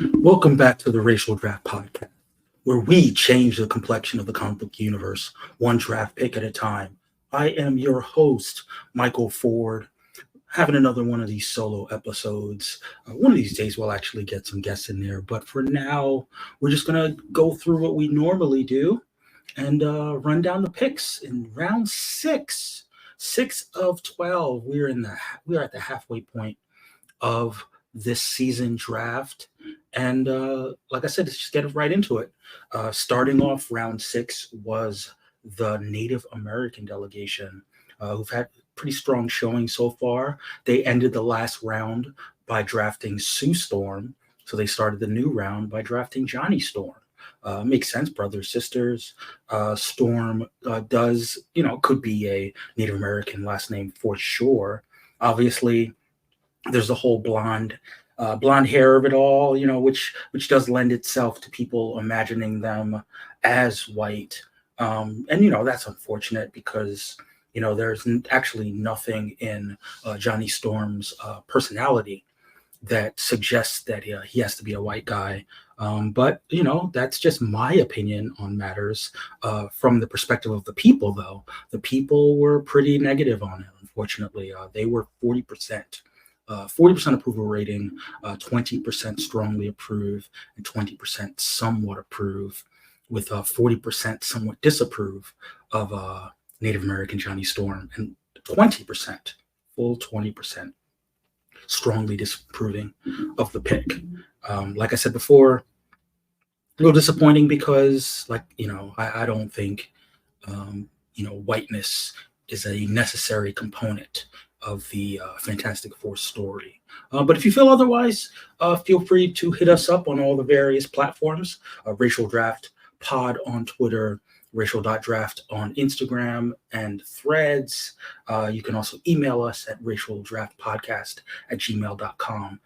Welcome back to the Racial Draft Podcast, where we change the complexion of the comic book universe, one draft pick at a time. I am your host, Michael Ford, having another one of these solo episodes. One of these days, we'll actually get some guests in there, but for now, we're just going to go through what we normally do and run down the picks in round six. 6 of 12. We are at the halfway point of this season draft. And like I said, let's just get right into it. Starting off round six was the Native American delegation, who've had pretty strong showing so far. They ended the last round by drafting Sue Storm. So they started the new round by drafting Johnny Storm. Makes sense, brothers, sisters. Storm could be a Native American last name for sure. Obviously, there's the whole blonde hair of it all, which does lend itself to people imagining them as white. And that's unfortunate because there's actually nothing in Johnny Storm's personality that suggests that he has to be a white guy. But that's just my opinion on matters. From the perspective of the people, though, the people were pretty negative on it. Unfortunately, they were 40%. 40% approval rating, 20% strongly approve, and 20% somewhat approve, with 40% somewhat disapprove of Native American Johnny Storm, and 20%, full 20%, strongly disapproving of the pick. Like I said before, a little disappointing because, I don't think, whiteness is a necessary component of the Fantastic Four story. But if you feel otherwise, feel free to hit us up on all the various platforms. Racial Draft Pod on Twitter, racial.draft on Instagram and Threads. You can also email us at racialdraftpodcast@gmail.com.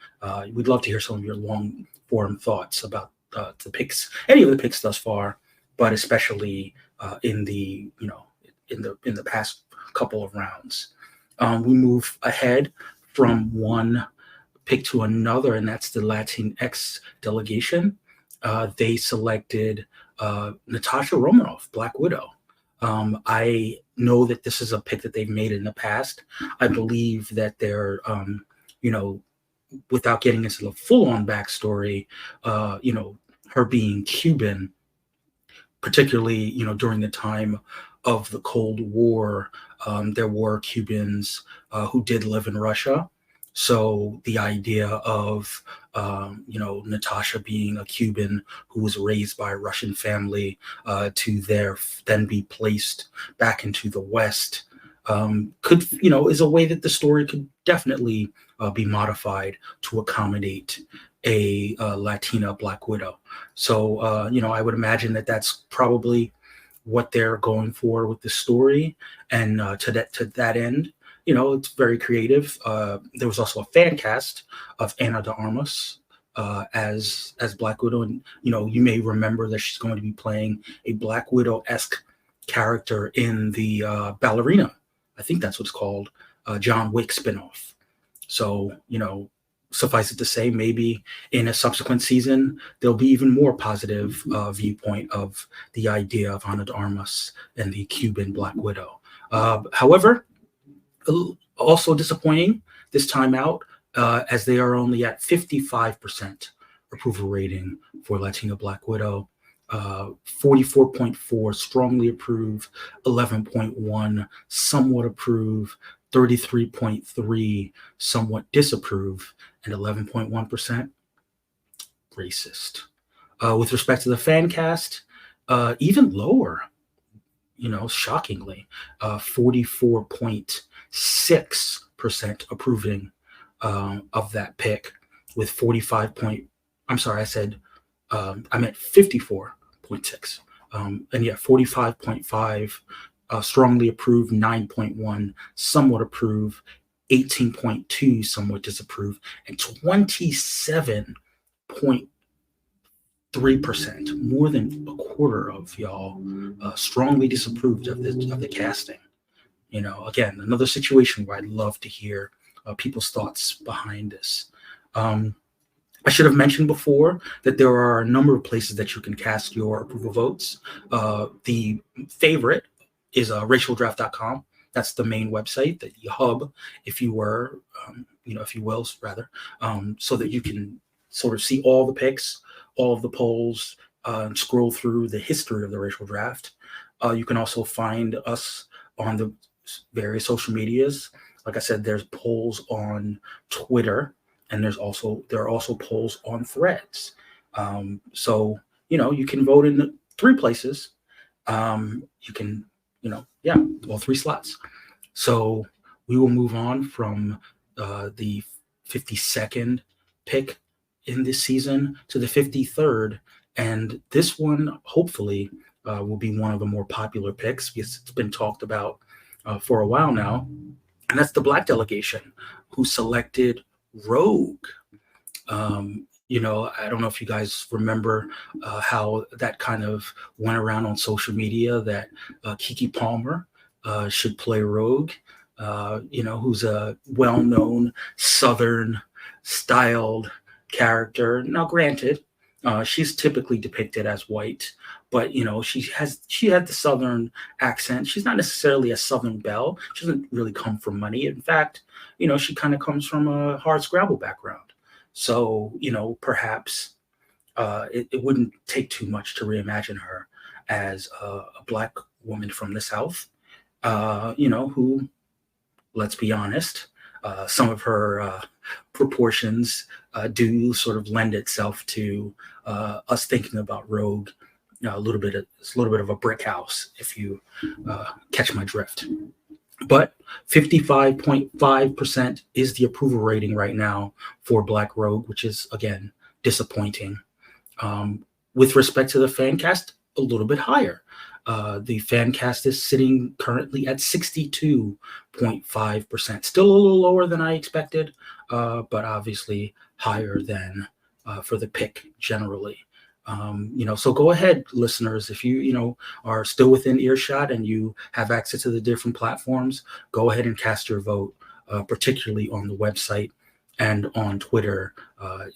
We'd love to hear some of your long form thoughts about the picks, any of the picks thus far, but especially in the past couple of rounds. We move ahead from one pick to another, and that's the Latinx delegation. They selected Natasha Romanoff, Black Widow. I know that this is a pick that they've made in the past. I believe that they're, without getting into the full-on backstory, her being Cuban, particularly, during the time of the Cold War, there were Cubans who did live in Russia. So the idea of, Natasha being a Cuban who was raised by a Russian family to then be placed back into the West is a way that the story could definitely be modified to accommodate a Latina Black Widow. So, I would imagine that that's probably what they're going for with the story. And to that end, it's very creative. There was also a fan cast of Ana de Armas as Black Widow, and you may remember that she's going to be playing a Black Widow-esque character in the Ballerina, I think that's what it's called, John Wick spinoff. So suffice it to say, maybe in a subsequent season, there'll be even more positive viewpoint of the idea of Ana de Armas and the Cuban Black Widow. However, also disappointing this time out, as they are only at 55% approval rating for Latina Black Widow. 44.4 strongly approve, 11.1 somewhat approve, 33.3 somewhat disapprove, and 11.1% racist. With respect to the fan cast, even lower, shockingly, 44.6% approving of that pick, with 54.6. And yet 45.5 strongly approved, 9.1 somewhat approve, 18.2 somewhat disapprove, and 27.3%, more than a quarter of y'all, strongly disapproved of the casting. Again, another situation where I'd love to hear people's thoughts behind this. I should have mentioned before that there are a number of places that you can cast your approval votes. The favorite is racialdraft.com. That's the main website, the hub, if you were, if you will, rather, so that you can sort of see all the picks, all of the polls, and scroll through the history of the racial draft. You can also find us on the various social medias. Like I said, there's polls on Twitter, and there are also polls on Threads. So you can vote in the three places. You can, yeah, all three slots. So we will move on from the 52nd pick in this season to the 53rd, and this one hopefully will be one of the more popular picks because it's been talked about for a while now, and that's the Black delegation who selected Rogue. I don't know if you guys remember how that kind of went around on social media that Keke Palmer should play Rogue, who's a well-known Southern styled character. Now, granted, she's typically depicted as white, but she had the Southern accent. She's not necessarily a Southern belle. She doesn't really come from money. In fact, she kind of comes from a hard scrabble background. So, perhaps it wouldn't take too much to reimagine her as a Black woman from the South, who, let's be honest, some of her proportions do sort of lend itself to us thinking about Rogue a little bit. It's a little bit of a brick house, if you catch my drift. But 55.5% is the approval rating right now for Black Rogue, which is, again, disappointing. With respect to the fan cast, a little bit higher. The fan cast is sitting currently at 62.5%. Still a little lower than I expected, but obviously higher than for the pick generally. So go ahead, listeners, if you are still within earshot and you have access to the different platforms, go ahead and cast your vote, particularly on the website and on Twitter,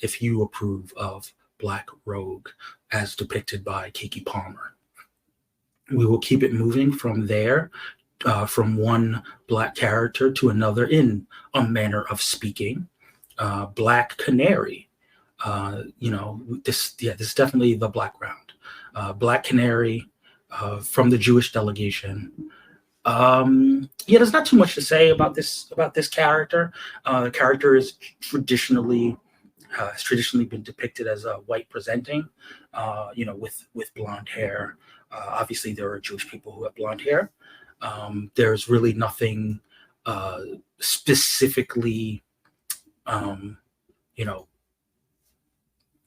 if you approve of Black Rogue as depicted by Keke Palmer. We will keep it moving from there, from one Black character to another in a manner of speaking. Black Canary. This is definitely the Black round. Black Canary from the Jewish delegation. There's not too much to say about this character. The character is traditionally been depicted as a white presenting, with blonde hair. Obviously, there are Jewish people who have blonde hair. There's really nothing specifically,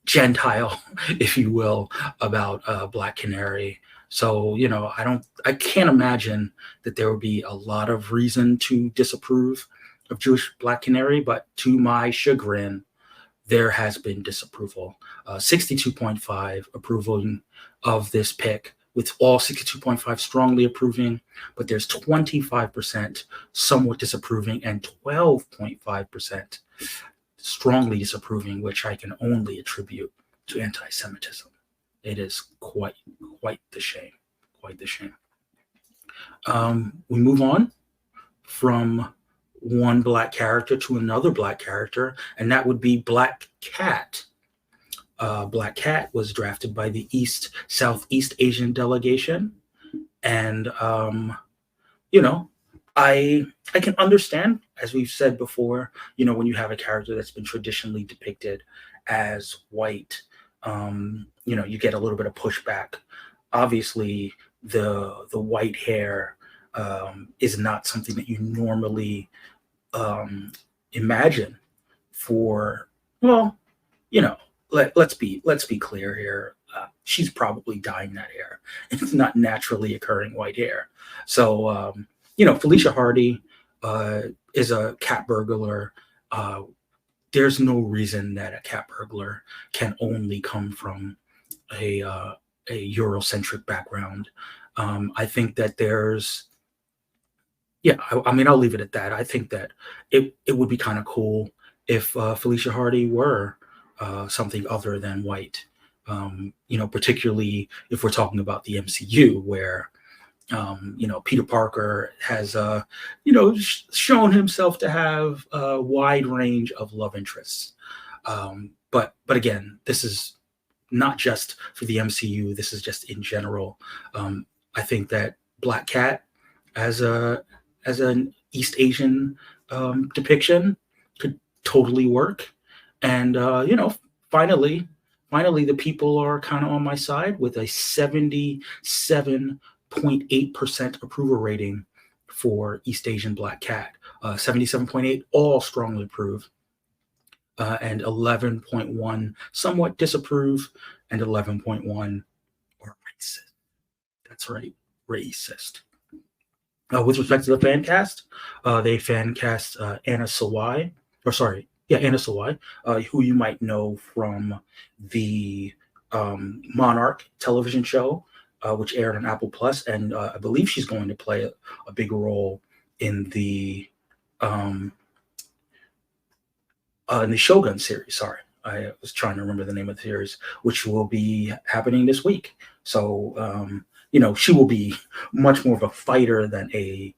Gentile, if you will, about Black Canary. So, I can't imagine that there would be a lot of reason to disapprove of Jewish Black Canary, but to my chagrin, there has been disapproval. 62.5 approving of this pick, with all 62.5 strongly approving, but there's 25% somewhat disapproving and 12.5% strongly disapproving, which I can only attribute to anti-Semitism. It is quite the shame. Quite the shame. We move on from one Black character to another Black character, and that would be Black Cat. Black Cat was drafted by the Southeast Asian delegation, and I can understand, as we've said before, when you have a character that's been traditionally depicted as white, you get a little bit of pushback. Obviously, the white hair is not something that you normally imagine for, let's be clear here. She's probably dyeing that hair. It's not naturally occurring white hair. So, Felicia Hardy is a cat burglar. There's no reason that a cat burglar can only come from a Eurocentric background. I think that I'll leave it at that. I think that it would be kind of cool if Felicia Hardy were something other than white. Particularly if we're talking about the MCU, where Peter Parker has shown himself to have a wide range of love interests. But again, this is not just for the MCU. This is just in general. I think that Black Cat as an East Asian depiction could totally work. And finally, the people are kind of on my side with a 77.8% approval rating for East Asian Black Cat. 77.8 all strongly approve, and 11.1 somewhat disapprove, and 11.1 are racist. That's right, racist. With respect to the fan cast, they fan cast Anna Sawai, Anna Sawai, who you might know from the Monarch television show, which aired on Apple Plus, and I believe she's going to play a big role in the Shogun series. Sorry, I was trying to remember the name of the series, which will be happening this week. So she will be much more of a fighter than a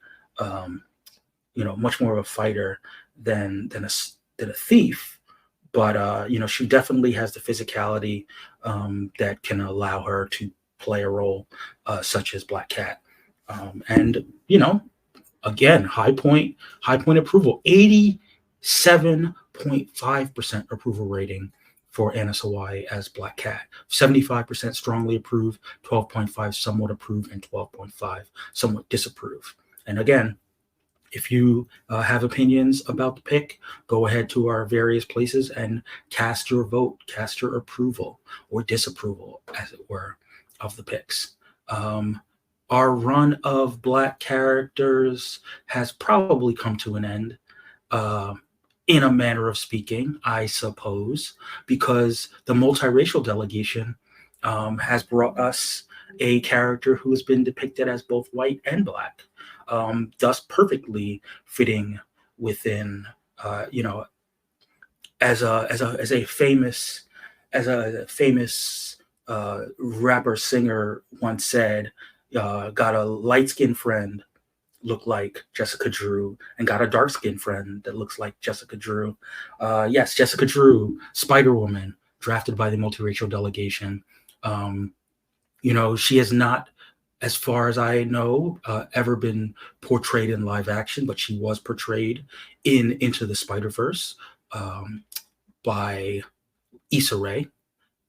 thief. But she definitely has the physicality that can allow her to play a role such as Black Cat. And again, high point approval, 87.5% approval rating for Anna Sawai as Black Cat. 75% strongly approve, 12.5 somewhat approve, and 12.5 somewhat disapprove. And again, if you have opinions about the pick, go ahead to our various places and cast your vote, cast your approval or disapproval, as it were, of the picks. Our run of Black characters has probably come to an end, in a manner of speaking, I suppose, because the multiracial delegation has brought us a character who has been depicted as both white and Black, thus perfectly fitting within, as a famous rapper singer once said, got a light-skinned friend look like Jessica Drew, and got a dark-skinned friend that looks like Jessica Drew. Yes, Jessica Drew, Spider-Woman, drafted by the multiracial delegation. She has not, as far as I know, ever been portrayed in live action, but she was portrayed in Into the Spider-Verse by Issa Rae,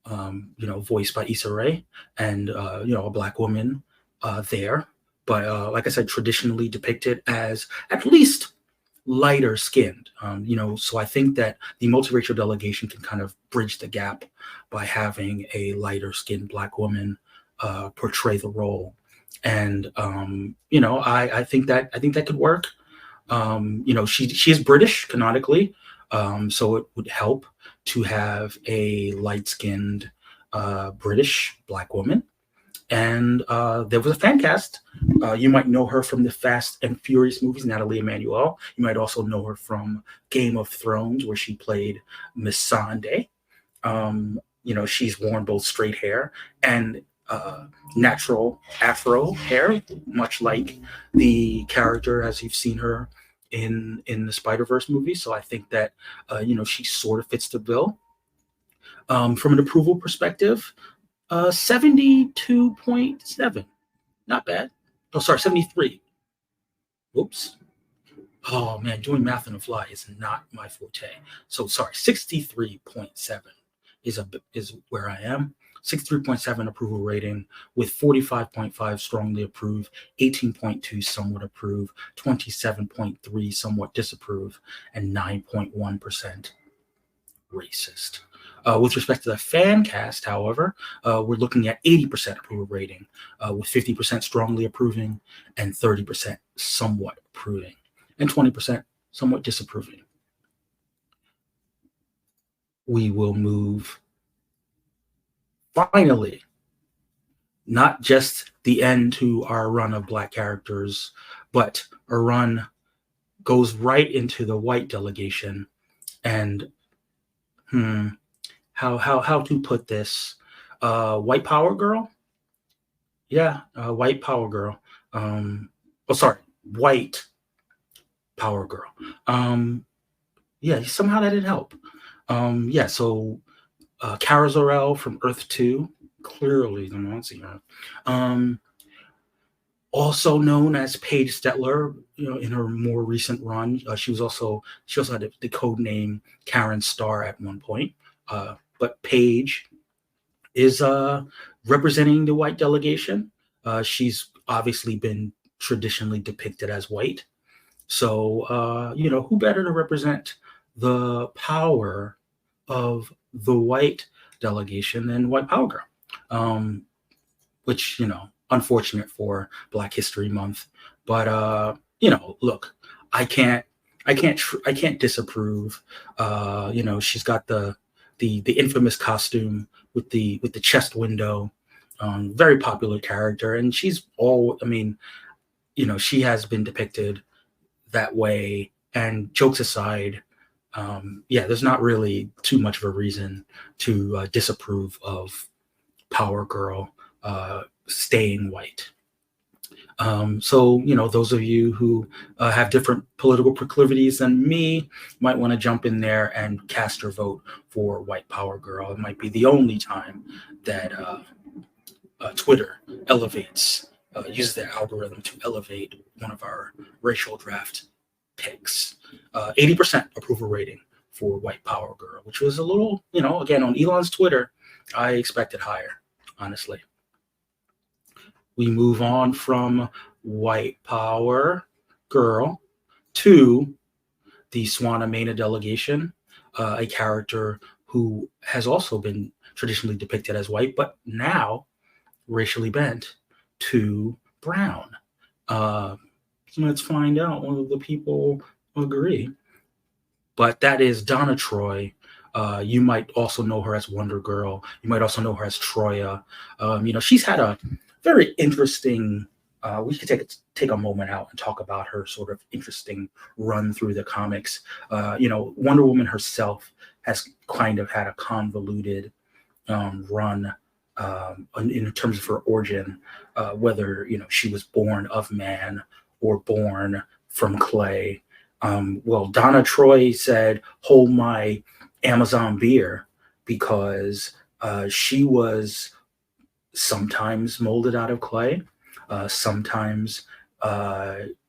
voiced by Issa Rae, and a Black woman there. But like I said, traditionally depicted as at least lighter skinned. So I think that the multiracial delegation can kind of bridge the gap by having a lighter skinned Black woman portray the role. And I think that could work. She is British canonically, so it would help to have a light skinned British Black woman. And there was a fan cast. You might know her from the Fast and Furious movies, Natalie Emmanuel. You might also know her from Game of Thrones, where she played Missandei. She's worn both straight hair and natural Afro hair, much like the character as you've seen her in the Spider-Verse movie. So I think that she sort of fits the bill. From an approval perspective, 72.7. Not bad. Oh, sorry, 73. Whoops. Oh, man, doing math on the fly is not my forte. So, sorry, 63.7 is where I am. 63.7 approval rating with 45.5 strongly approve, 18.2 somewhat approve, 27.3 somewhat disapprove, and 9.1% racist. With respect to the fan cast, however, we're looking at 80% approval rating, with 50% strongly approving and 30% somewhat approving and 20% somewhat disapproving. We will move, finally, not just the end to our run of Black characters, but our run goes right into the white delegation. And how to put this, white power girl. Yeah, white power girl. Oh, sorry, white power girl. Um, yeah, somehow that didn't help. Yeah, so Kara Zor-El from Earth 2, clearly the Nazi. Um, Also known as Paige Stetler, in her more recent run, she also had the code name Karen Starr at one point. But Paige is representing the white delegation. She's obviously been traditionally depicted as white. So, who better to represent the power of the white delegation than White Power Girl? Um, which, unfortunate for Black History Month. But, look, I can't, I can't disapprove. She's got the infamous costume with the chest window. Very popular character, and I mean, she has been depicted that way. And jokes aside, yeah, there's not really too much of a reason to disapprove of Power Girl staying white. So, those of you who have different political proclivities than me might want to jump in there and cast your vote for White Power Girl. It might be the only time that Twitter uses their algorithm to elevate one of our racial draft picks. 80% approval rating for White Power Girl, which was a little, again, on Elon's Twitter, I expected higher, honestly. We move on from White Power Girl to the Swana delegation, a character who has also been traditionally depicted as white, but now racially bent to brown. Let's find out whether the people agree. But that is Donna Troy. You might also know her as Wonder Girl. You might also know her as Troya. She's had a very interesting. We could take a moment out and talk about her sort of interesting run through the comics. Wonder Woman herself has kind of had a convoluted run in terms of her origin, whether she was born of man or born from clay. Well, Donna Troy said, "Hold my Amazon beer," because she was sometimes molded out of clay, sometimes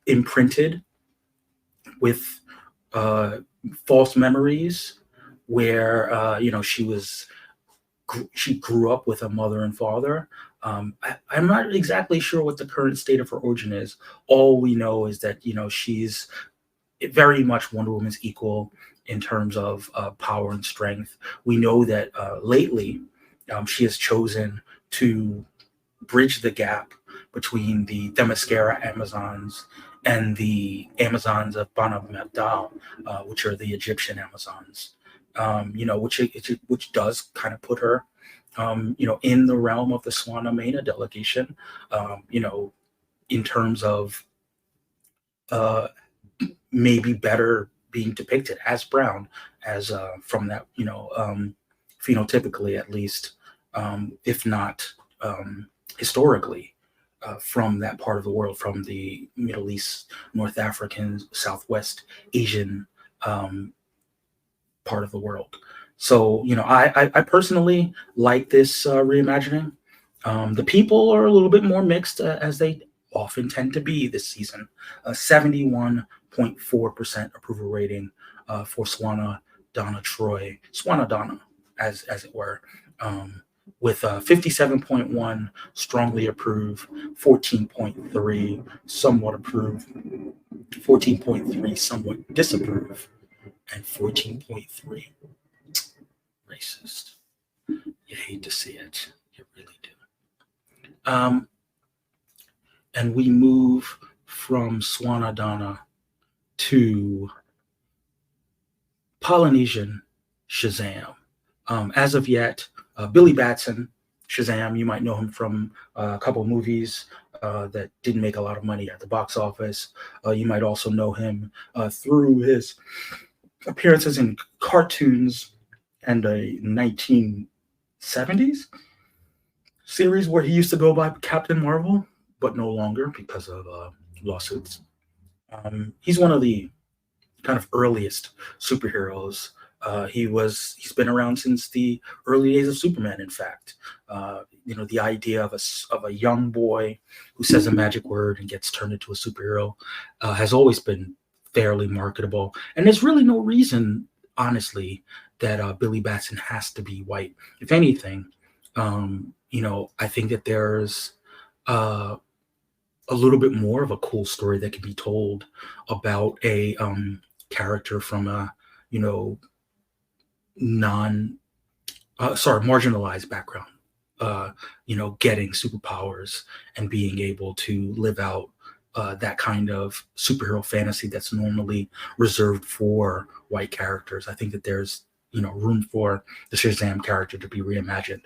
imprinted with false memories, where she grew up with a mother and father. I'm not exactly sure what the current state of her origin is. All we know is that she's very much Wonder Woman's equal in terms of power and strength. We know that lately she has chosen to bridge the gap between the Themyscira Amazons and the Amazons of Bana Magdal, which are the Egyptian Amazons. Which does kind of put her, in the realm of the Swana delegation, in terms of maybe better being depicted as brown, as from that, phenotypically at least, if not historically, from that part of the world, from the Middle East, North African, Southwest Asian part of the world. So, I personally like this reimagining. The people are a little bit more mixed, as they often tend to be this season. 71.4% approval rating for Swana Donna, as it were, with 57.1 strongly approve, 14.3 somewhat approve, 14.3 somewhat disapprove, and 14.3 racist. You hate to see it. You really do. And we move from Swana Donna to Polynesian Shazam. As of yet, Billy Batson, Shazam, you might know him from a couple of movies that didn't make a lot of money at the box office. You might also know him through his appearances in cartoons and a 1970s series where he used to go by Captain Marvel, but no longer because of lawsuits. He's one of the kind of earliest superheroes. He's been around since the early days of Superman. In fact, the idea of a young boy who says a magic word and gets turned into a superhero has always been fairly marketable. And there's really no reason, honestly, that Billy Batson has to be white. If anything, I think that there's uh, a little bit more of a cool story that can be told about a character from a you know non marginalized background, getting superpowers and being able to live out that kind of superhero fantasy that's normally reserved for white characters. I think that there's room for the Shazam character to be reimagined.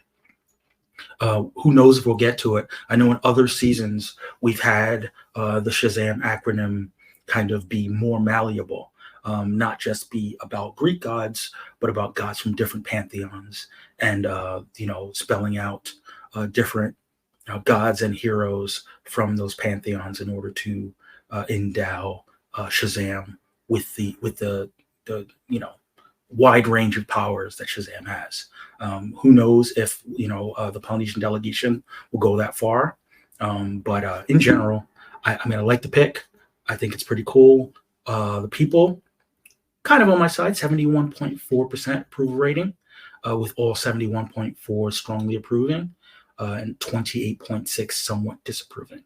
Who knows if we'll get to it? I know in other seasons we've had the Shazam acronym kind of be more malleable, not just be about Greek gods, but about gods from different pantheons, and spelling out different gods and heroes from those pantheons in order to endow Shazam with the wide range of powers that Shazam has. Who knows if the Polynesian delegation will go that far? But in general, I like the pick. I think it's pretty cool. The people kind of on my side, 71.4% approval rating, with all 71.4 strongly approving, and 28.6 somewhat disapproving.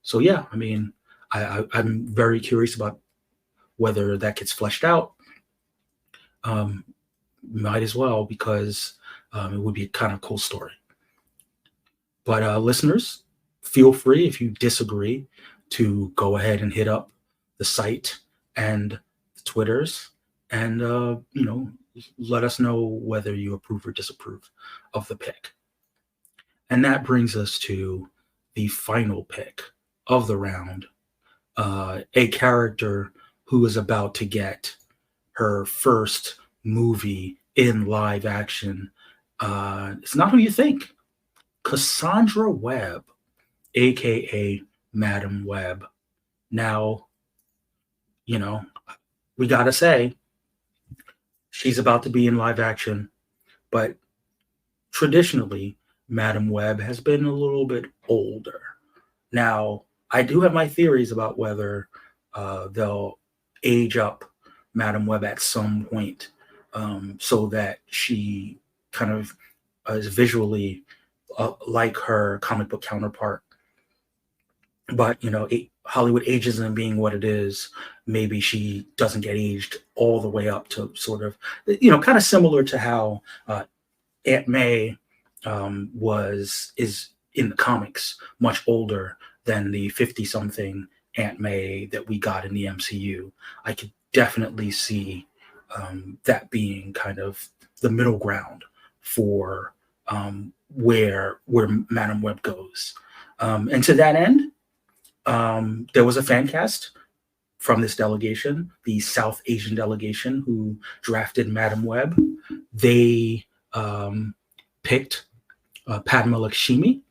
So yeah, I'm very curious about whether that gets fleshed out. Might as well, because it would be a kind of cool story. But listeners, feel free, if you disagree, to go ahead and hit up the site and the Twitters, and let us know whether you approve or disapprove of the pick. And that brings us to the final pick of the round, a character who is about to get her first movie in live action. It's not who you think. Cassandra Webb, aka Madam Web. Now, we gotta say, she's about to be in live action, but traditionally, Madam Web has been a little bit older. Now, I do have my theories about whether they'll age up Madam Web at some point, so that she kind of is visually like her comic book counterpart. But Hollywood ageism being what it is, maybe she doesn't get aged all the way up to sort of, kind of similar to how Aunt May is in the comics much older than the 50-something Aunt May that we got in the MCU. I could definitely see that being kind of the middle ground for where Madam Web goes. And to that end, there was a fan cast from this delegation, the South Asian delegation who drafted Madam Web. They picked Padma Lakshmi,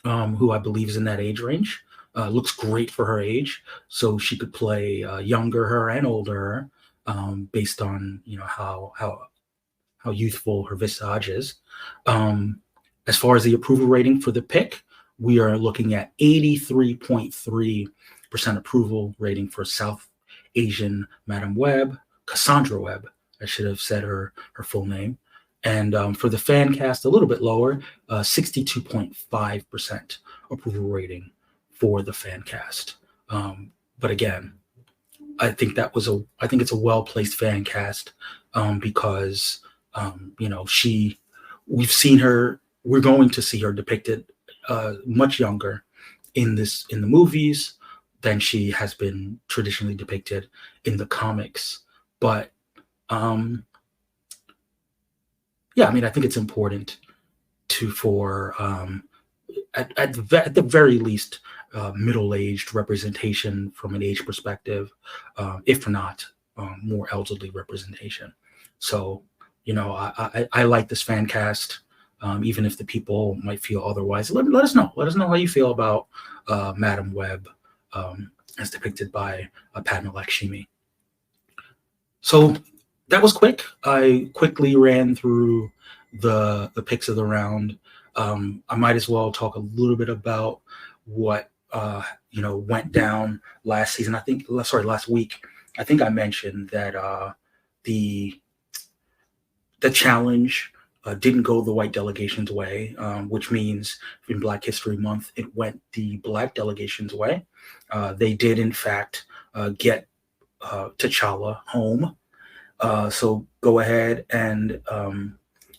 who I believe is in that age range. Looks great for her age, so she could play younger her and older her, based on how youthful her visage is. As far as the approval rating for the pick, we are looking at 83.3% approval rating for South Asian Madam Web, Cassandra Webb. I should have said her full name. And for the fan cast, a little bit lower, 62.5% approval rating for the fan cast. But again, I think it's a well-placed fan cast, because we've seen her. We're going to see her depicted much younger in the movies than she has been traditionally depicted in the comics. But I think it's important for at the very least middle-aged representation from an age perspective, if not more elderly representation. So, I like this fan cast, even if the people might feel otherwise. Let us know. Let us know how you feel about Madam Web, as depicted by Padma Lakshmi. So that was quick. I quickly ran through the picks of the round. I might as well talk a little bit about what went down last season. Last week. I think I mentioned that the the challenge didn't go the white delegation's way, which means in Black History Month it went the black delegation's way. They did in fact get T'Challa home. So go ahead and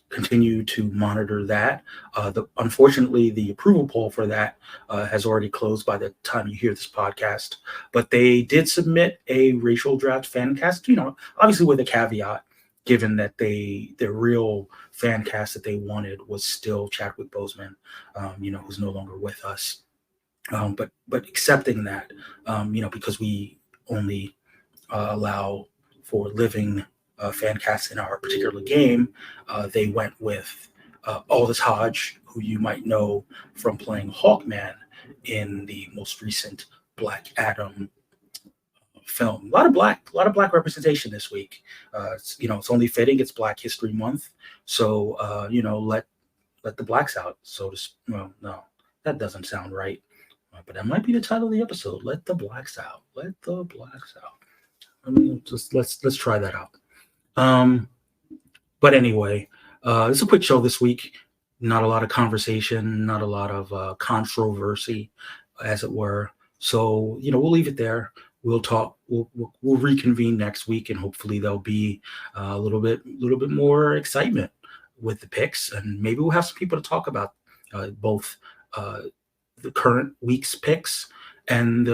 continue to monitor that. Unfortunately, the approval poll for that has already closed by the time you hear this podcast. But they did submit a racial draft fan cast, obviously with a caveat, given that their real fan cast that they wanted was still Chadwick Boseman, who's no longer with us. But accepting that, because we only allow for living fan casts in our particular game, they went with Aldous Hodge, who you might know from playing Hawkman in the most recent Black Adam film. A lot of black representation this week. It's only fitting. It's Black History Month, so let the blacks out. Well, no, that doesn't sound right. But that might be the title of the episode. Let the blacks out. Let the blacks out. I mean, just let's try that out. But anyway, it's a quick show this week. Not a lot of conversation, not a lot of controversy, as it were. So we'll leave it there. We'll talk. We'll reconvene next week, and hopefully there'll be a little bit more excitement with the picks, and maybe we'll have some people to talk about both the current week's picks and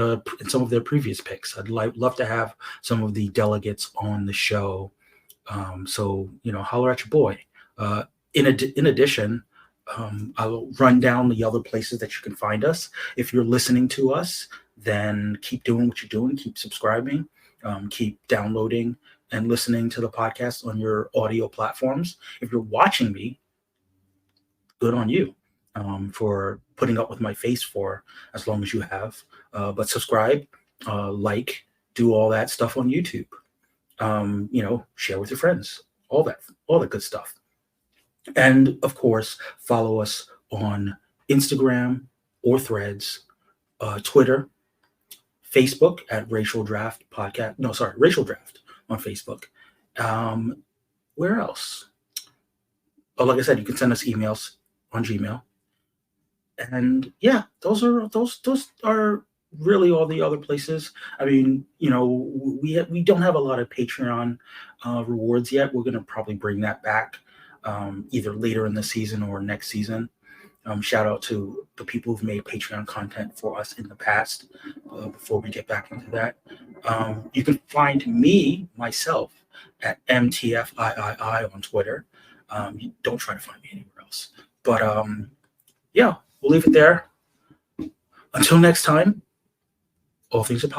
some of their previous picks. I'd love to have some of the delegates on the show. So holler at your boy. In addition, I'll run down the other places that you can find us. If you're listening to us, then keep doing what you're doing. Keep subscribing. Keep downloading and listening to the podcast on your audio platforms. If you're watching me, good on you for putting up with my face for as long as you have. But subscribe, like, do all that stuff on YouTube. Share with your friends, all the good stuff. And of course, follow us on Instagram or Threads, Twitter, Facebook at Racial Draft Podcast. No, sorry, Racial Draft on Facebook. Where else? Oh, like I said, you can send us emails on Gmail. And yeah, those are really all the other places. I mean, we don't have a lot of Patreon rewards yet. We're going to probably bring that back either later in the season or next season. Shout out to the people who've made Patreon content for us in the past. Before we get back into that, you can find myself at MTFIII on Twitter. Don't try to find me anywhere else. But yeah, we'll leave it there. Until next time, all things are possible.